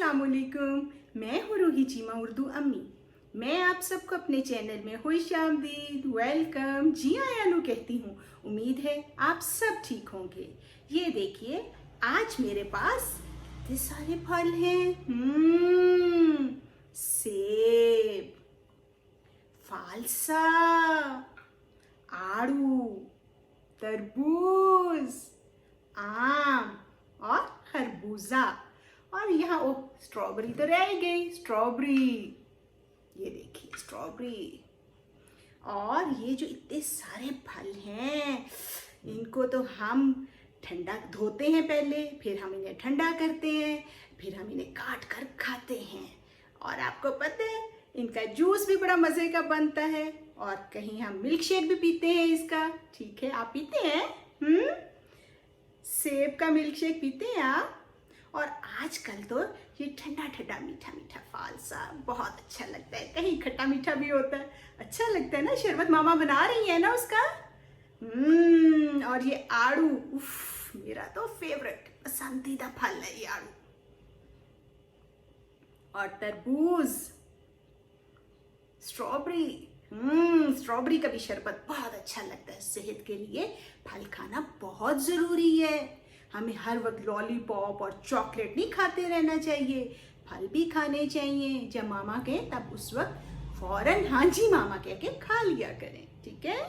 अस्सलामुअलैकुम। मैं हूँ रूही चीमा उर्दू अम्मी। मैं आप सबको अपने चैनल में खुशामदीद, वेलकम, जी आयानू कहती हूँ। उम्मीद है आप सब ठीक होंगे। ये देखिए, आज मेरे पास इतने सारे फल हैं। सेब, फालसा, आड़ू, तरबूज, आम और खरबूजा। और यहाँ ओ स्ट्रॉबेरी तो रह गई, स्ट्रॉबेरी, ये देखिए स्ट्रॉबेरी। और ये जो इतने सारे फल हैं, इनको तो हम ठंडा धोते हैं पहले, फिर हम इन्हें ठंडा करते हैं, फिर हम इन्हें काट कर खाते हैं। और आपको पता है इनका जूस भी बड़ा मज़े का बनता है, और कहीं हम मिल्क शेक भी पीते हैं इसका। ठीक है, आप पीते हैं? सेब का मिल्क शेक पीते हैं आप? और आजकल तो ये ठंडा ठंडा मीठा मीठा फालसा बहुत अच्छा लगता है। कहीं खट्टा मीठा भी होता है, अच्छा लगता है ना। शरबत मामा बना रही है ना उसका। और ये आड़ू, उफ, मेरा तो फेवरेट पसंदीदा फल है ये आड़ू। और तरबूज, स्ट्रॉबेरी, स्ट्रॉबेरी का भी शरबत बहुत अच्छा लगता है। सेहत के लिए फल खाना बहुत ज़रूरी है। हमें हर वक्त लॉलीपॉप और चॉकलेट नहीं खाते रहना चाहिए, फल भी खाने चाहिए। जब मामा कहें तब उस वक्त फौरन हाँ जी मामा कह के खा लिया करें, ठीक है।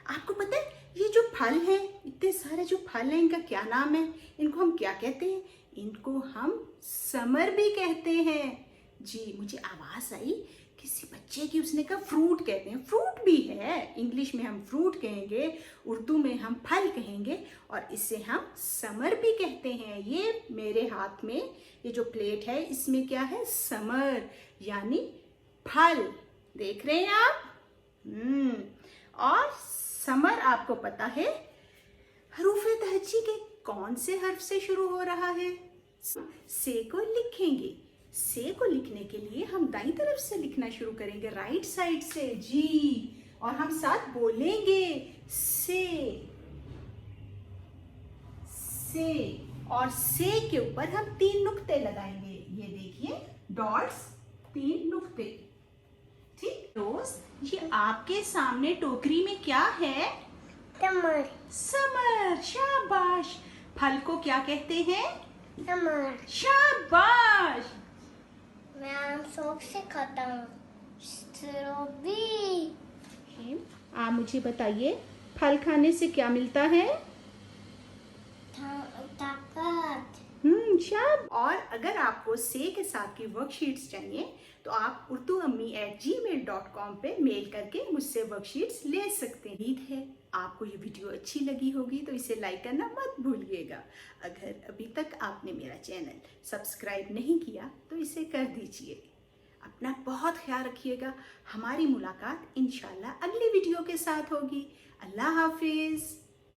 आपको पता है ये जो फल हैं, इतने सारे जो फल हैं, इनका क्या नाम है? इनको हम क्या कहते हैं? इनको हम समर भी कहते हैं। जी, मुझे आवाज़ आई किसी बच्चे की, उसने कहा फ्रूट कहते हैं। फ्रूट भी है, इंग्लिश में हम फ्रूट कहेंगे, उर्दू में हम फल कहेंगे, और इसे हम समर भी कहते हैं। ये मेरे हाथ में ये जो प्लेट है, इसमें क्या है? समर यानी फल। देख रहे हैं आप? और समर आपको पता है हरूफे तहज्जी के कौन से हर्फ से शुरू हो रहा है? से को लिखेंगे। से को लिखने के लिए हम दाईं तरफ से लिखना शुरू करेंगे, राइट साइड से। जी, और हम साथ बोलेंगे से। से, और से के ऊपर हम 3 नुक्ते लगाएंगे। ये देखिए डॉट्स, 3 नुक्ते। ठीक दोस्त, ये आपके सामने टोकरी में क्या है? समर। समर, शाबाश। फल को क्या कहते हैं? समर। शाबाश। मैं आम शौक से खाता हूँ। स्ट्रॉबेरी। आप मुझे बताइए, फल खाने से क्या मिलता है? ताकत। शाबाश। और अगर आपको से के साथ की वर्कशीट्स चाहिए तो आप urduammi@gmail.com पे मेल करके मुझसे वर्कशीट्स ले सकते हैं। उम्मीद है आपको ये वीडियो अच्छी लगी होगी, तो इसे लाइक करना मत भूलिएगा। अगर अभी तक आपने मेरा चैनल सब्सक्राइब नहीं किया तो इसे कर दीजिए। अपना बहुत ख्याल रखिएगा। हमारी मुलाकात इंशाल्लाह अगली वीडियो के साथ होगी। अल्लाह हाफिज़।